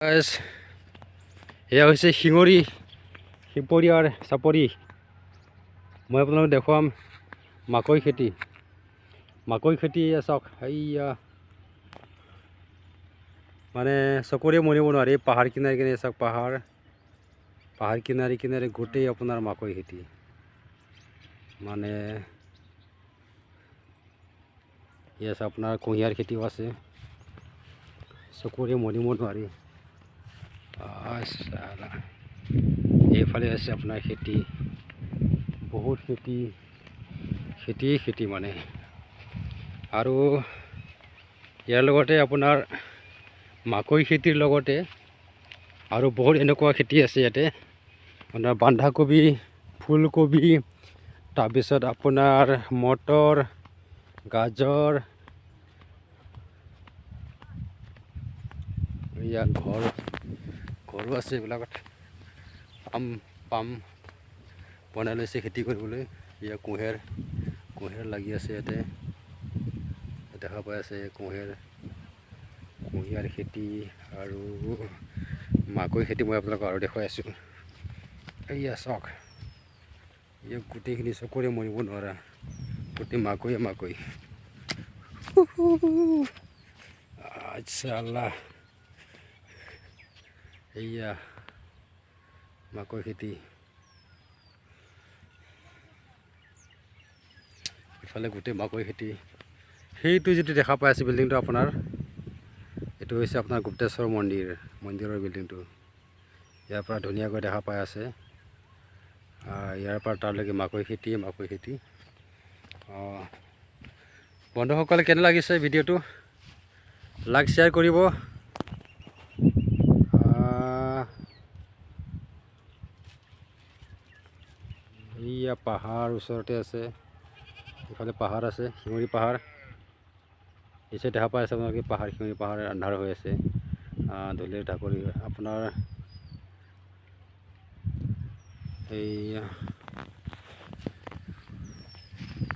গাইছ এয়া হৈছে শিঙৰি শিপৰীয়াৰ চাপৰি। মই আপোনালোকক দেখুৱাম মাকৈ খেতি। মাকৈ খেতি চাওক, এইয়া মানে চকুৰে মনিব নোৱাৰি। পাহাৰ কিনাৰে কিনাৰে চাওক, পাহাৰ কিনাৰে কিনাৰে গোটেই আপোনাৰ মাকৈ খেতি। মানে এয়া আছে আপোনাৰ কুঁহিয়াৰ খেতিও আছে, চকুৰে মনিব নোৱাৰি। এইফালে আছে আপোনাৰ খেতি, বহুত খেতি মানে। আৰু ইয়াৰ লগতে আপোনাৰ মাকৈ খেতিৰ লগতে আৰু বহুত এনেকুৱা খেতি আছে ইয়াতে। আপোনাৰ বন্ধাকবি, ফুলকবি, তাৰপিছত আপোনাৰ মটৰ, গাজৰ, এয়া ঘৰো আছে। এইবিলাকত পাম বনাই লৈছে খেতি কৰিবলৈ। এয়া কুঁহিয়াৰ লাগি আছে ইয়াতে, দেখা পাই আছে কুঁহিয়াৰ খেতি আৰু মাকৈ খেতি। মই আপোনালোকক আৰু দেখুৱাই আছোঁ। এইয়া চাওক, ইয়াক গোটেইখিনি চকুৰে মনিব নোৱাৰা, গোটেই মাকৈ। আচ্ছা আল্লাহ, এইয়া মাকৈ খেতি। ইফালে গোটেই মাকৈ খেতি। সেইটো যিটো দেখা পাই আছে বিল্ডিংটো আপোনাৰ, এইটো হৈছে আপোনাৰ গুপ্তেশ্বৰ মন্দিৰৰ বিল্ডিংটো। ইয়াৰ পৰা ধুনীয়াকৈ দেখা পাই আছে। ইয়াৰ পৰা তালৈকে মাকৈ খেতি। বন্ধুসকল, কেনে লাগিছে ভিডিঅ'টো? লাইক শ্বেয়াৰ কৰিব। এইয়া পাহাৰ ওচৰতে আছে, ইফালে পাহাৰ আছে, শিঙৰি পাহাৰ। পিছে দেখা পাই আছে আপোনালোকে শিঙৰি পাহাৰ আন্ধাৰ হৈ আছে, ধূলিৰে ঢাকৰি আপোনাৰ। এইয়া